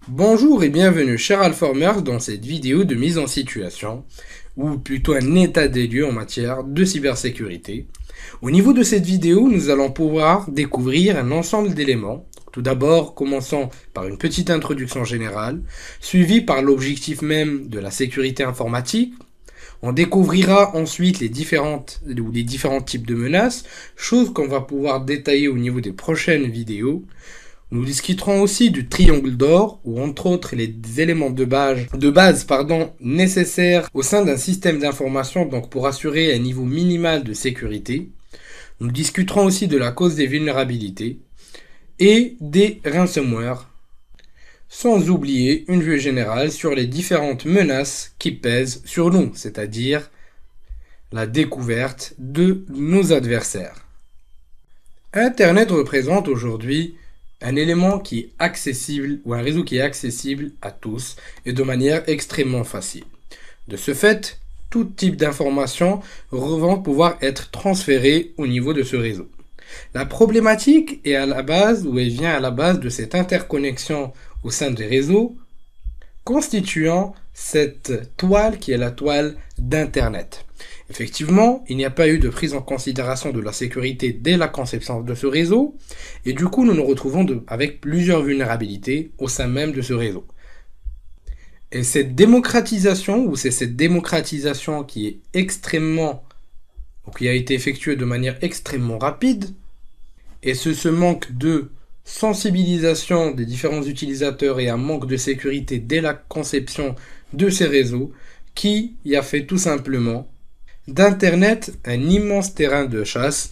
Bonjour et bienvenue chers Alformers dans cette vidéo de mise en situation, ou plutôt un état des lieux en matière de cybersécurité. Au niveau de cette vidéo, nous allons pouvoir découvrir un ensemble d'éléments. Tout d'abord, commençons par une petite introduction générale, suivie par l'objectif même de la sécurité informatique. On découvrira ensuite les différents types de menaces, choses qu'on va pouvoir détailler au niveau des prochaines vidéos. Nous discuterons aussi du triangle d'or, où entre autres les éléments de base nécessaires au sein d'un système d'information donc pour assurer un niveau minimal de sécurité. Nous discuterons aussi de la cause des vulnérabilités et des ransomware, sans oublier une vue générale sur les différentes menaces qui pèsent sur nous, c'est-à-dire la découverte de nos adversaires. Internet représente aujourd'hui un élément qui est accessible ou un réseau qui est accessible à tous et de manière extrêmement facile. De ce fait, tout type d'information vont pouvoir être transférées au niveau de ce réseau. La problématique est à la base, ou elle vient à la base de cette interconnexion au sein des réseaux, constituant cette toile qui est la toile d'Internet. Effectivement, il n'y a pas eu de prise en considération de la sécurité dès la conception de ce réseau, et du coup nous nous retrouvons avec plusieurs vulnérabilités au sein même de ce réseau. Et cette démocratisation, ou c'est cette démocratisation qui est qui a été effectuée de manière extrêmement rapide, et ce manque de sensibilisation des différents utilisateurs et un manque de sécurité dès la conception de ces réseaux, qui y a fait tout simplement d'Internet un immense terrain de chasse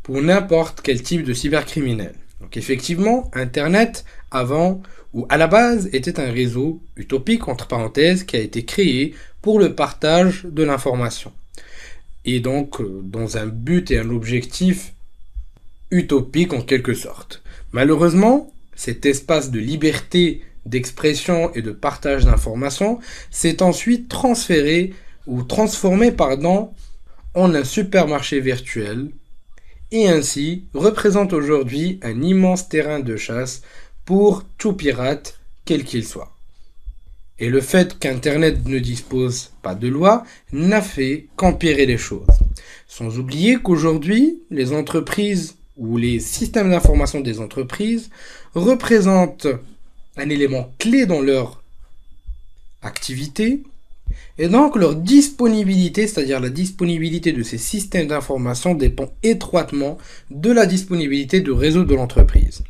pour n'importe quel type de cybercriminel. Donc effectivement, Internet, avant ou à la base, était un réseau utopique, entre parenthèses, qui a été créé pour le partage de l'information. Et donc, dans un but et un objectif utopique en quelque sorte. Malheureusement, cet espace de liberté d'expression et de partage d'informations s'est ensuite transformé en un supermarché virtuel et ainsi représente aujourd'hui un immense terrain de chasse pour tout pirate, quel qu'il soit. Et le fait qu'Internet ne dispose pas de loi n'a fait qu'empirer les choses. Sans oublier qu'aujourd'hui, les entreprises ou les systèmes d'information des entreprises représentent un élément clé dans leur activité, et donc leur disponibilité, c'est-à-dire la disponibilité de ces systèmes d'information, dépend étroitement de la disponibilité du réseau de l'entreprise.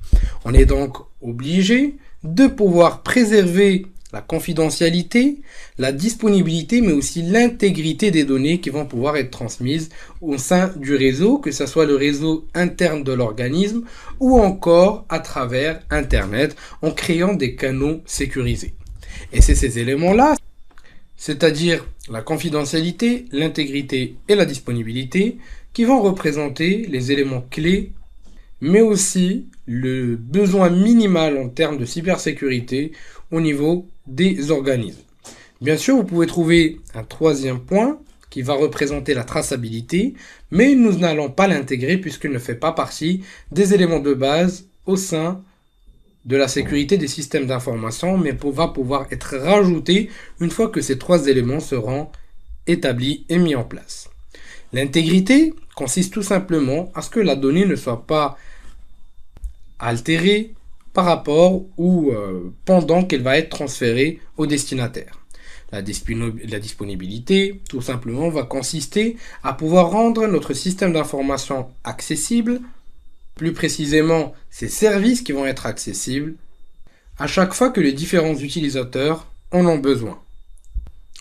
On est donc obligé de pouvoir préserver la confidentialité, la disponibilité, mais aussi l'intégrité des données qui vont pouvoir être transmises au sein du réseau, que ce soit le réseau interne de l'organisme ou encore à travers Internet en créant des canaux sécurisés. Et c'est ces éléments-là, c'est-à-dire la confidentialité, l'intégrité et la disponibilité, qui vont représenter les éléments clés, mais aussi le besoin minimal en termes de cybersécurité au niveau des organismes. Bien sûr, vous pouvez trouver un troisième point qui va représenter la traçabilité, mais nous n'allons pas l'intégrer puisqu'il ne fait pas partie des éléments de base au sein de la sécurité des systèmes d'information, mais va pouvoir être rajouté une fois que ces trois éléments seront établis et mis en place. L'intégrité consiste tout simplement à ce que la donnée ne soit pas altérée par rapport ou pendant qu'elle va être transférée au destinataire. La disponibilité, tout simplement, va consister à pouvoir rendre notre système d'information accessible, plus précisément ces services qui vont être accessibles, à chaque fois que les différents utilisateurs en ont besoin.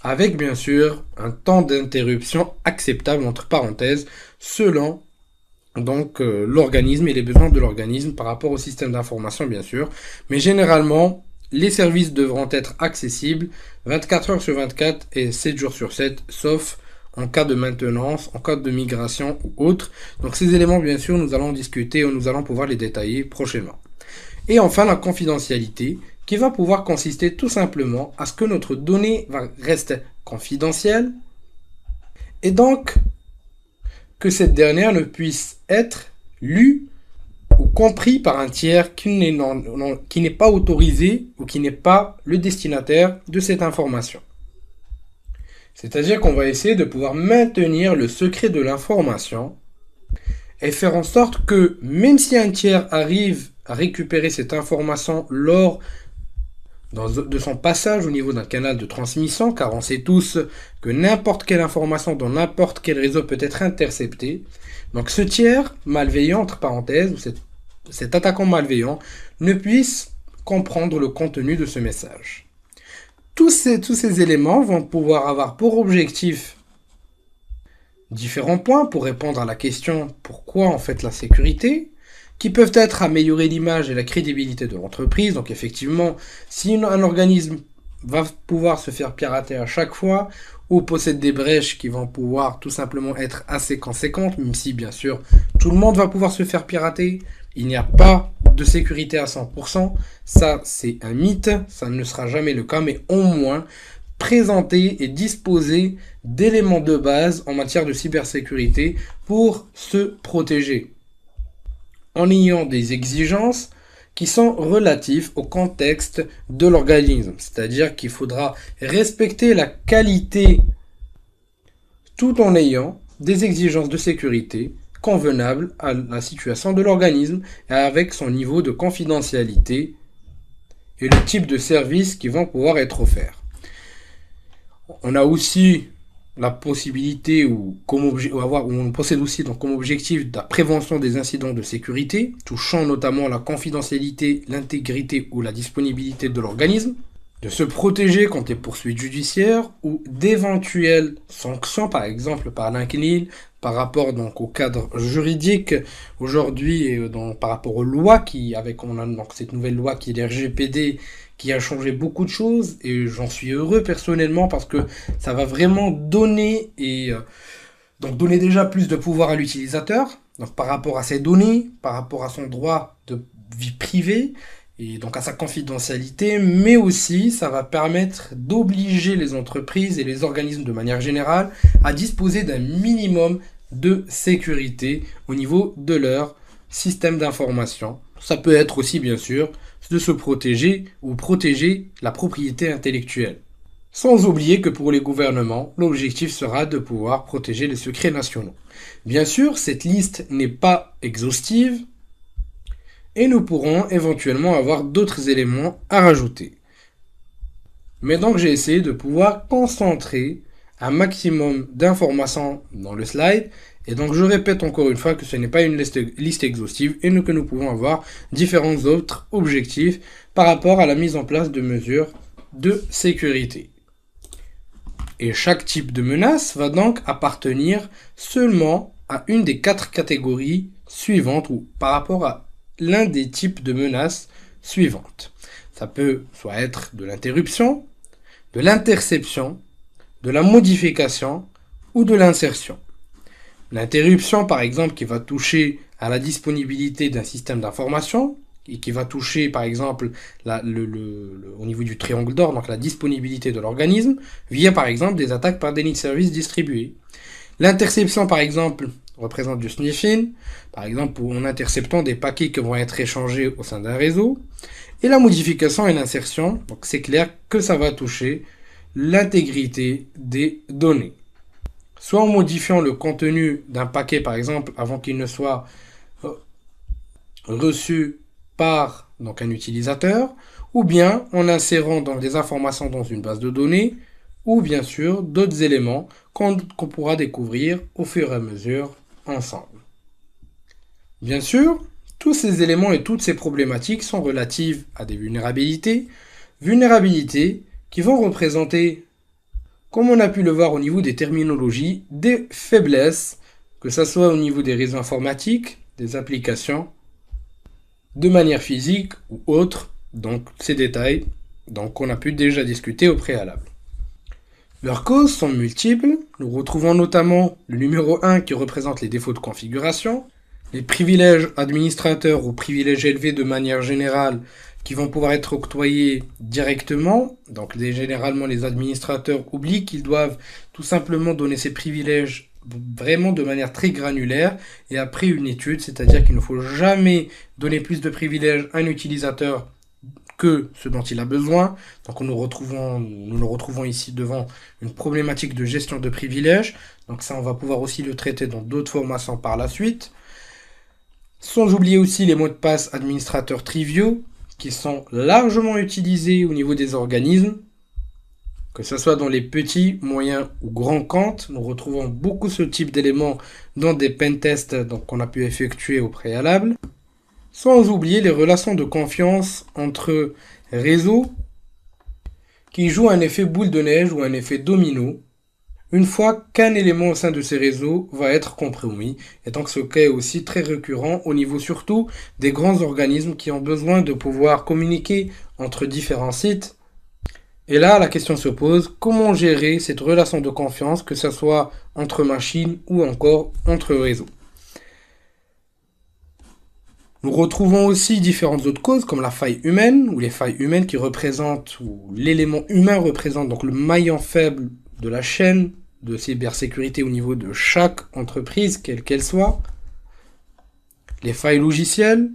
Avec bien sûr un temps d'interruption acceptable, entre parenthèses, selon donc l'organisme et les besoins de l'organisme par rapport au système d'information bien sûr, mais généralement les services devront être accessibles 24 heures sur 24 et 7 jours sur 7, sauf en cas de maintenance, en cas de migration ou autre. Donc ces éléments bien sûr nous allons discuter ou nous allons pouvoir les détailler prochainement. Et enfin la confidentialité qui va pouvoir consister tout simplement à ce que notre donnée reste confidentielle et donc que cette dernière ne puisse être lue ou compris par un tiers qui n'est pas autorisé ou qui n'est pas le destinataire de cette information. C'est-à-dire qu'on va essayer de pouvoir maintenir le secret de l'information et faire en sorte que même si un tiers arrive à récupérer cette information lors de son passage au niveau d'un canal de transmission, car on sait tous que n'importe quelle information dans n'importe quel réseau peut être interceptée. Donc ce tiers malveillant, entre parenthèses, ou cet attaquant malveillant, ne puisse comprendre le contenu de ce message. Tous ces éléments vont pouvoir avoir pour objectif différents points pour répondre à la question pourquoi en fait la sécurité, qui peuvent être améliorer l'image et la crédibilité de l'entreprise. Donc effectivement, si un organisme va pouvoir se faire pirater à chaque fois ou possède des brèches qui vont pouvoir tout simplement être assez conséquentes, même si bien sûr tout le monde va pouvoir se faire pirater, il n'y a pas de sécurité à 100%, ça c'est un mythe, ça ne sera jamais le cas, mais au moins présenter et disposer d'éléments de base en matière de cybersécurité pour se protéger, en ayant des exigences qui sont relatives au contexte de l'organisme. C'est-à-dire qu'il faudra respecter la qualité tout en ayant des exigences de sécurité convenables à la situation de l'organisme et avec son niveau de confidentialité et le type de services qui vont pouvoir être offerts. On a aussi la possibilité on possède aussi donc comme objectif la prévention des incidents de sécurité, touchant notamment la confidentialité, l'intégrité ou la disponibilité de l'organisme, de se protéger contre les poursuites judiciaires ou d'éventuelles sanctions, par exemple par l'INCNIL, par rapport donc au cadre juridique aujourd'hui par rapport aux lois on a donc cette nouvelle loi qui est l'RGPD, qui a changé beaucoup de choses et j'en suis heureux personnellement parce que ça va vraiment donner donner déjà plus de pouvoir à l'utilisateur, donc par rapport à ses données, par rapport à son droit de vie privée et donc à sa confidentialité, mais aussi ça va permettre d'obliger les entreprises et les organismes de manière générale à disposer d'un minimum de sécurité au niveau de leur système d'information. Ça peut être aussi bien sûr de se protéger ou protéger la propriété intellectuelle. Sans oublier que pour les gouvernements, l'objectif sera de pouvoir protéger les secrets nationaux. Bien sûr, cette liste n'est pas exhaustive et nous pourrons éventuellement avoir d'autres éléments à rajouter. Mais donc j'ai essayé de pouvoir concentrer un maximum d'informations dans le slide. Et donc je répète encore une fois que ce n'est pas une liste exhaustive et que nous pouvons avoir différents autres objectifs par rapport à la mise en place de mesures de sécurité. Et chaque type de menace va donc appartenir seulement à une des 4 catégories suivantes ou par rapport à l'un des types de menaces suivantes. Ça peut soit être de l'interruption, de l'interception, de la modification ou de l'insertion. L'interruption, par exemple, qui va toucher à la disponibilité d'un système d'information et qui va toucher, par exemple, au niveau du triangle d'or, donc la disponibilité de l'organisme, via, par exemple, des attaques par déni de service distribué. L'interception, par exemple, représente du sniffing, par exemple, en interceptant des paquets qui vont être échangés au sein d'un réseau. Et la modification et l'insertion, donc c'est clair que ça va toucher l'intégrité des données. Soit en modifiant le contenu d'un paquet, par exemple, avant qu'il ne soit reçu par un utilisateur, ou bien en insérant des informations dans une base de données, ou bien sûr d'autres éléments qu'on pourra découvrir au fur et à mesure ensemble. Bien sûr, tous ces éléments et toutes ces problématiques sont relatives à des vulnérabilités qui vont représenter, comme on a pu le voir au niveau des terminologies, des faiblesses, que ce soit au niveau des réseaux informatiques, des applications, de manière physique ou autre, donc ces détails qu'on a pu déjà discuter au préalable. Leurs causes sont multiples, nous retrouvons notamment le numéro 1 qui représente les défauts de configuration, les privilèges administrateurs ou privilèges élevés de manière générale qui vont pouvoir être octroyés directement. Donc généralement les administrateurs oublient qu'ils doivent tout simplement donner ces privilèges vraiment de manière très granulaire et après une étude, c'est-à-dire qu'il ne faut jamais donner plus de privilèges à un utilisateur que ce dont il a besoin. Donc nous nous retrouvons ici devant une problématique de gestion de privilèges. Donc ça, on va pouvoir aussi le traiter dans d'autres formations par la suite. Sans oublier aussi les mots de passe administrateurs triviaux qui sont largement utilisés au niveau des organismes. Que ce soit dans les petits, moyens ou grands comptes, nous retrouvons beaucoup ce type d'éléments dans des pentests qu'on a pu effectuer au préalable. Sans oublier les relations de confiance entre réseaux qui jouent un effet boule de neige ou un effet domino une fois qu'un élément au sein de ces réseaux va être compromis. Et donc ce cas est aussi très récurrent au niveau surtout des grands organismes qui ont besoin de pouvoir communiquer entre différents sites. Et là, la question se pose, comment gérer cette relation de confiance, que ce soit entre machines ou encore entre réseaux? Nous retrouvons aussi différentes autres causes comme la faille humaine, ou les failles humaines qui représentent, ou l'élément humain représente donc le maillon faible de la chaîne de cybersécurité au niveau de chaque entreprise, quelle qu'elle soit. Les failles logicielles,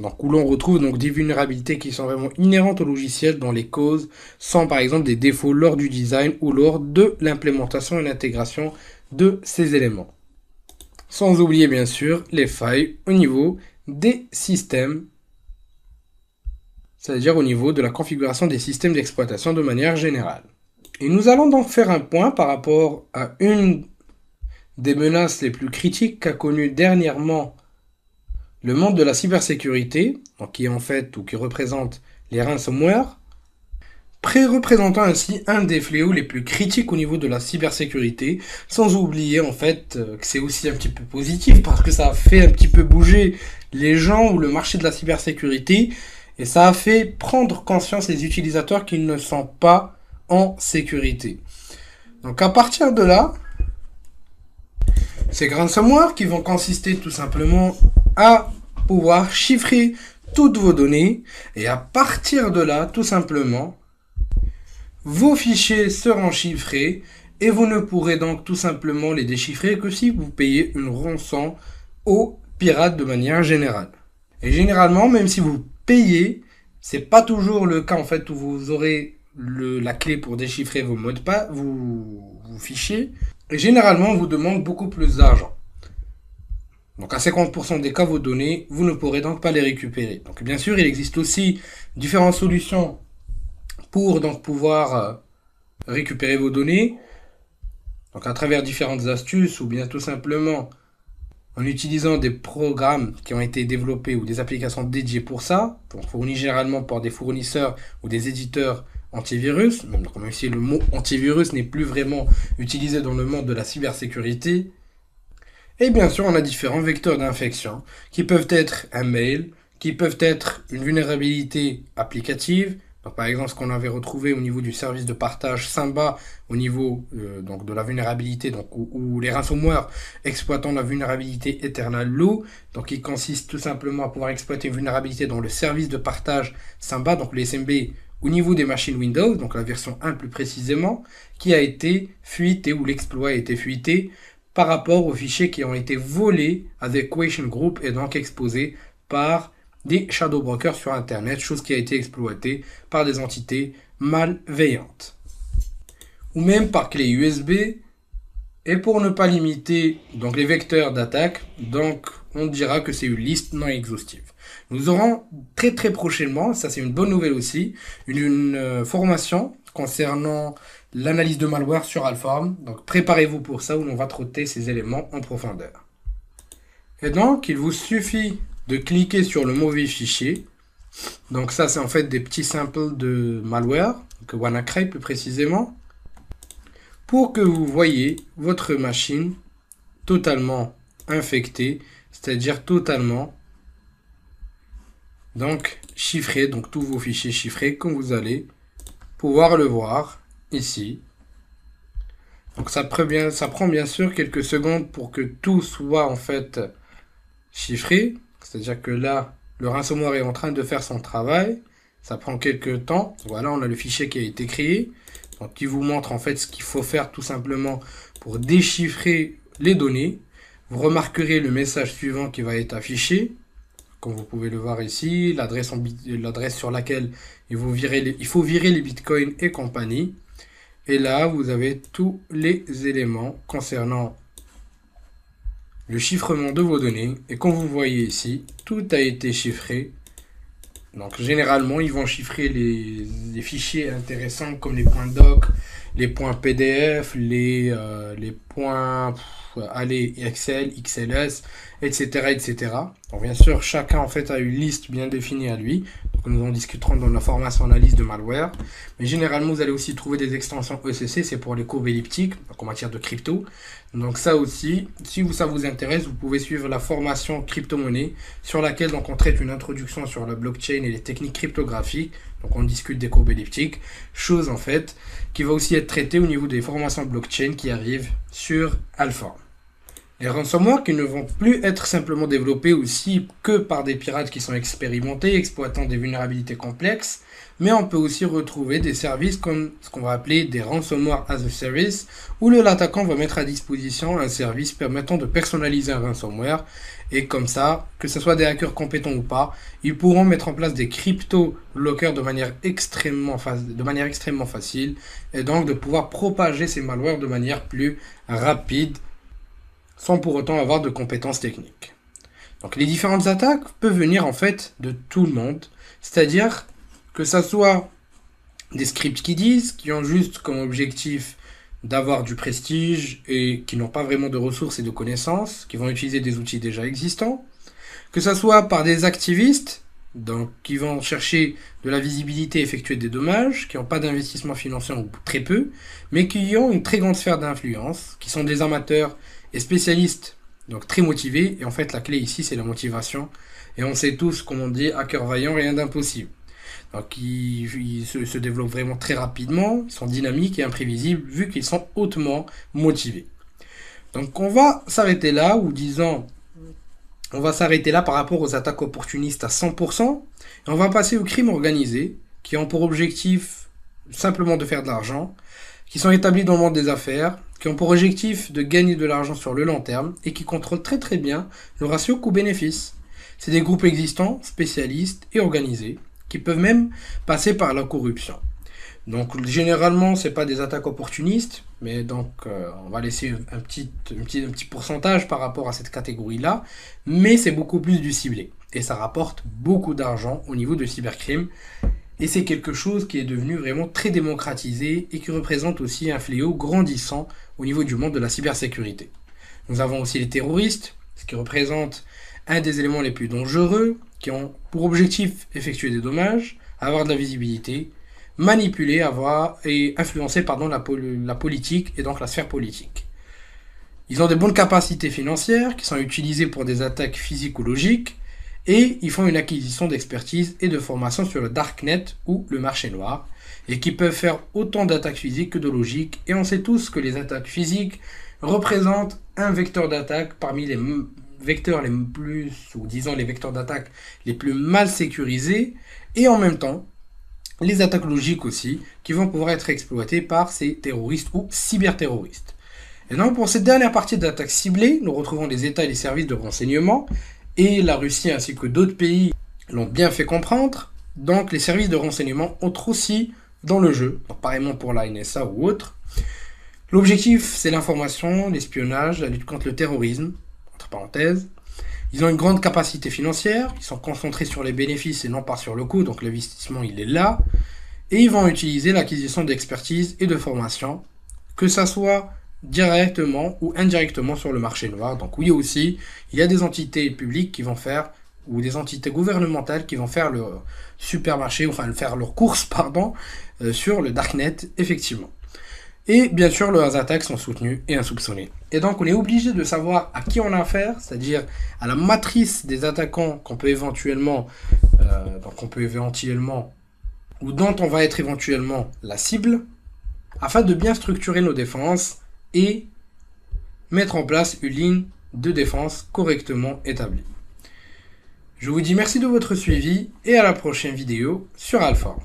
donc où l'on retrouve donc des vulnérabilités qui sont vraiment inhérentes au logiciel dont les causes sont par exemple des défauts lors du design ou lors de l'implémentation et l'intégration de ces éléments. Sans oublier bien sûr les failles au niveau des systèmes, c'est-à-dire au niveau de la configuration des systèmes d'exploitation de manière générale. Et nous allons donc faire un point par rapport à une des menaces les plus critiques qu'a connu dernièrement le monde de la cybersécurité, donc qui est en fait ou qui représente les ransomware, représentant ainsi un des fléaux les plus critiques au niveau de la cybersécurité, sans oublier en fait que c'est aussi un petit peu positif parce que ça a fait un petit peu bouger les gens ou le marché de la cybersécurité et ça a fait prendre conscience les utilisateurs qu'ils ne sont pas en sécurité. Donc à partir de là, ces ransomware qui vont consister tout simplement à pouvoir chiffrer toutes vos données et à partir de là, tout simplement, vos fichiers seront chiffrés et vous ne pourrez donc tout simplement les déchiffrer que si vous payez une rançon aux pirates de manière générale. Et généralement, même si vous payez, c'est pas toujours le cas en fait où vous aurez la clé pour déchiffrer vos mots de passe, vos fichiers. Et généralement, on vous demande beaucoup plus d'argent. Donc à 50% des cas, vos données, vous ne pourrez donc pas les récupérer. Donc bien sûr, il existe aussi différentes solutions pour donc pouvoir récupérer vos données. Donc à travers différentes astuces ou bien tout simplement en utilisant des programmes qui ont été développés ou des applications dédiées pour ça, fournis généralement par des fournisseurs ou des éditeurs antivirus, même si le mot antivirus n'est plus vraiment utilisé dans le monde de la cybersécurité. Et bien sûr, on a différents vecteurs d'infection qui peuvent être un mail, qui peuvent être une vulnérabilité applicative. Donc, par exemple, ce qu'on avait retrouvé au niveau du service de partage Samba, au niveau donc de la vulnérabilité, donc où les ransomware exploitant la vulnérabilité Eternal Low, donc qui consiste tout simplement à pouvoir exploiter une vulnérabilité dans le service de partage Samba, donc le SMB, au niveau des machines Windows, donc la version 1 plus précisément, qui a été fuité ou l'exploit a été fuité par rapport aux fichiers qui ont été volés avec Question Group et donc exposés par des shadow brokers sur Internet, chose qui a été exploitée par des entités malveillantes. Ou même par clé USB. Et pour ne pas limiter donc les vecteurs d'attaque, donc on dira que c'est une liste non exhaustive. Nous aurons très prochainement, ça c'est une bonne nouvelle aussi, une formation concernant l'analyse de malware sur Alform. Donc préparez-vous pour ça où on va traiter ces éléments en profondeur. Et donc il vous suffit de cliquer sur le mauvais fichier. Donc ça c'est en fait des petits samples de malware, que WannaCry plus précisément, pour que vous voyez votre machine totalement infectée, c'est-à-dire totalement donc chiffrée, donc tous vos fichiers chiffrés comme vous allez pouvoir le voir ici. Donc ça prend bien sûr quelques secondes pour que tout soit en fait chiffré, c'est-à-dire que là le ransomware est en train de faire son travail, ça prend quelques temps. Voilà, on a le fichier qui a été créé, donc qui vous montre en fait ce qu'il faut faire tout simplement pour déchiffrer les données. Vous remarquerez le message suivant qui va être affiché. Comme vous pouvez le voir ici, l'adresse sur laquelle il faut virer les bitcoins et compagnie. Et là, vous avez tous les éléments concernant le chiffrement de vos données. Et comme vous voyez ici, tout a été chiffré. Donc généralement, ils vont chiffrer les fichiers intéressants comme les points doc, les points PDF, les points Excel, XLS, etc., etc. Donc bien sûr, chacun en fait a une liste bien définie à lui. Donc nous en discuterons dans la formation analyse de malware. Mais généralement, vous allez aussi trouver des extensions ECC, c'est pour les courbes elliptiques, donc en matière de crypto. Donc ça aussi, si ça vous intéresse, vous pouvez suivre la formation crypto-monnaie sur laquelle donc on traite une introduction sur la blockchain et les techniques cryptographiques. Donc on discute des courbes elliptiques, chose en fait qui va aussi être traitée au niveau des formations blockchain qui arrivent sur Alform. Les ransomware qui ne vont plus être simplement développés aussi que par des pirates qui sont expérimentés, exploitant des vulnérabilités complexes, mais on peut aussi retrouver des services comme ce qu'on va appeler des ransomware as a service, où l'attaquant va mettre à disposition un service permettant de personnaliser un ransomware, et comme ça, que ce soit des hackers compétents ou pas, ils pourront mettre en place des crypto-bloqueurs de manière extrêmement facile, et donc de pouvoir propager ces malwares de manière plus rapide, sans pour autant avoir de compétences techniques. Donc les différentes attaques peuvent venir en fait de tout le monde, c'est-à-dire que ça soit des scripts qui ont juste comme objectif d'avoir du prestige et qui n'ont pas vraiment de ressources et de connaissances, qui vont utiliser des outils déjà existants, que ça soit par des activistes, donc qui vont chercher de la visibilité, effectuer des dommages, qui n'ont pas d'investissement financier ou très peu, mais qui ont une très grande sphère d'influence, qui sont des amateurs et spécialistes, donc très motivés, et en fait la clé ici c'est la motivation, et on sait tous, comme on dit, à cœur vaillant, rien d'impossible. Donc ils se développent vraiment très rapidement, ils sont dynamiques et imprévisibles, vu qu'ils sont hautement motivés. Donc on va s'arrêter là, ou disons, on va s'arrêter là par rapport aux attaques opportunistes à 100%, et on va passer aux crimes organisés, qui ont pour objectif simplement de faire de l'argent, qui sont établis dans le monde des affaires, qui ont pour objectif de gagner de l'argent sur le long terme et qui contrôlent très très bien le ratio coût-bénéfice. C'est des groupes existants, spécialistes et organisés, qui peuvent même passer par la corruption. Donc généralement, c'est pas des attaques opportunistes, mais donc on va laisser un petit pourcentage par rapport à cette catégorie-là, mais c'est beaucoup plus du ciblé. Et ça rapporte beaucoup d'argent au niveau de cybercrime. Et c'est quelque chose qui est devenu vraiment très démocratisé et qui représente aussi un fléau grandissant au niveau du monde de la cybersécurité. Nous avons aussi les terroristes, ce qui représente un des éléments les plus dangereux, qui ont pour objectif effectuer des dommages, avoir de la visibilité, manipuler, et influencer la politique et donc la sphère politique. Ils ont de bonnes capacités financières qui sont utilisées pour des attaques physiques ou logiques, et ils font une acquisition d'expertise et de formation sur le darknet ou le marché noir, et qui peuvent faire autant d'attaques physiques que de logiques. Et on sait tous que les attaques physiques représentent un vecteur d'attaque parmi les vecteurs les plus, ou disons les vecteurs d'attaque les plus mal sécurisés, et en même temps, les attaques logiques aussi, qui vont pouvoir être exploitées par ces terroristes ou cyberterroristes. Et donc pour cette dernière partie d'attaque ciblée, nous retrouvons les États et les services de renseignement, et la Russie ainsi que d'autres pays l'ont bien fait comprendre, donc les services de renseignement entrent aussi dans le jeu, donc pareillement pour la NSA ou autre. L'objectif, c'est l'information, l'espionnage, la lutte contre le terrorisme, entre parenthèses. Ils ont une grande capacité financière, ils sont concentrés sur les bénéfices et non pas sur le coût, donc l'investissement il est là, et ils vont utiliser l'acquisition d'expertise et de formation, que ça soit directement ou indirectement sur le marché noir. Donc oui aussi, il y a des entités publiques qui vont faire, ou des entités gouvernementales qui vont faire leur supermarché, enfin faire leurs courses, sur le darknet, effectivement. Et bien sûr, leurs attaques sont soutenues et insoupçonnées. Et donc on est obligé de savoir à qui on a affaire, c'est-à-dire à la matrice des attaquants qu'on peut éventuellement, ou dont on va être éventuellement la cible, afin de bien structurer nos défenses et mettre en place une ligne de défense correctement établie. Je vous dis merci de votre suivi et à la prochaine vidéo sur Alform.